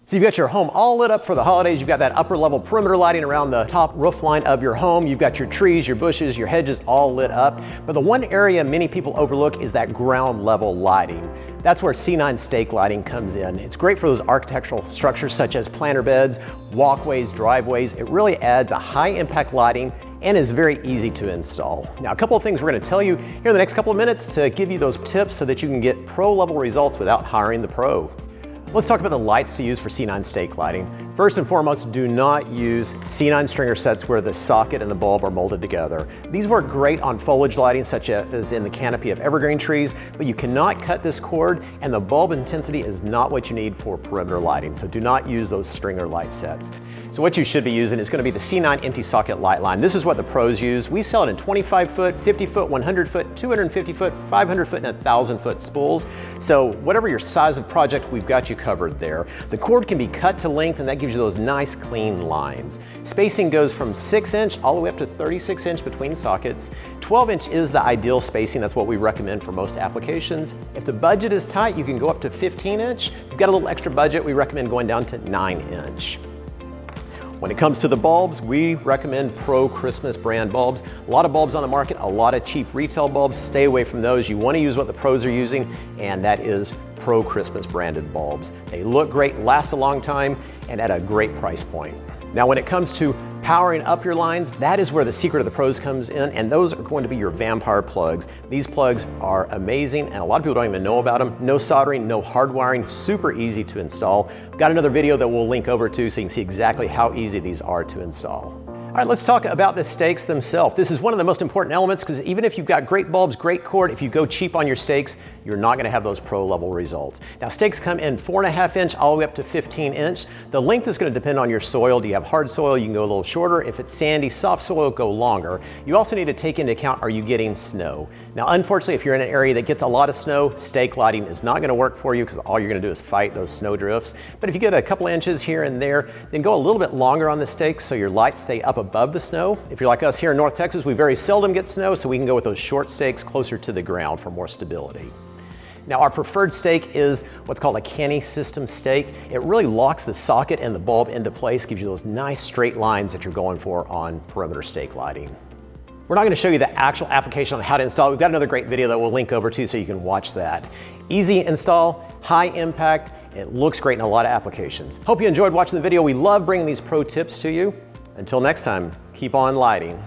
So you've got your home all lit up for the holidays. You've got that upper level perimeter lighting around the top roof line of your home. You've got your trees, your bushes, your hedges all lit up. But the one area many people overlook is that ground level lighting. That's where C9 stake lighting comes in. It's great for those architectural structures such as planter beds, walkways, driveways. It really adds a high impact lighting and is very easy to install. Now, a couple of things we're going to tell you here in the next couple of minutes to give you those tips so that you can get pro level results without hiring the pro. Let's talk about the lights to use for C9 stake lighting. First and foremost, do not use C9 stringer sets where the socket and the bulb are molded together. These work great on foliage lighting such as in the canopy of evergreen trees, but you cannot cut this cord and the bulb intensity is not what you need for perimeter lighting, so do not use those stringer light sets. So what you should be using is going to be the C9 empty socket light line. This is what the pros use. We sell it in 25 foot, 50 foot, 100 foot, 250 foot, 500 foot, and 1,000 foot spools. So whatever your size of project, we've got you covered there. The cord can be cut to length and that gives you those nice clean lines. Spacing goes from 6-inch all the way up to 36-inch between sockets. 12-inch is the ideal spacing. That's what we recommend for most applications. If the budget is tight, you can go up to 15-inch. If you've got a little extra budget, we recommend going down to 9-inch. When it comes to the bulbs, we recommend Pro Christmas brand bulbs. A lot of bulbs on the market, a lot of cheap retail bulbs. Stay away from those. You want to use what the pros are using, and that is Pro Christmas branded bulbs. They look great, last a long time, and at a great price point. Now, when it comes to powering up your lines, that is where the secret of the pros comes in, and those are going to be your vampire plugs. These plugs are amazing, and a lot of people don't even know about them. No soldering, no hard wiring, super easy to install. Got another video that we'll link over to so you can see exactly how easy these are to install. All right, let's talk about the stakes themselves. This is one of the most important elements because even if you've got great bulbs, great cord, if you go cheap on your stakes, you're not going to have those pro level results. Now, stakes come in 4.5-inch all the way up to 15-inch. The length is going to depend on your soil. Do you have hard soil? You can go a little shorter. If it's sandy, soft soil, go longer. You also need to take into account, are you getting snow? Now, unfortunately, if you're in an area that gets a lot of snow, stake lighting is not going to work for you because all you're going to do is fight those snow drifts. But if you get a couple inches here and there, then go a little bit longer on the stakes so your lights stay up above the snow. If you're like us here in North Texas, we very seldom get snow, so we can go with those short stakes closer to the ground for more stability. Now, our preferred stake is what's called a Canny Systems stake. It really locks the socket and the bulb into place, gives you those nice straight lines that you're going for on perimeter stake lighting. We're not going to show you the actual application on how to install it. We've got another great video that we'll link over to so you can watch that. Easy install, high impact, it looks great in a lot of applications. Hope you enjoyed watching the video. We love bringing these pro tips to you. Until next time, keep on lighting.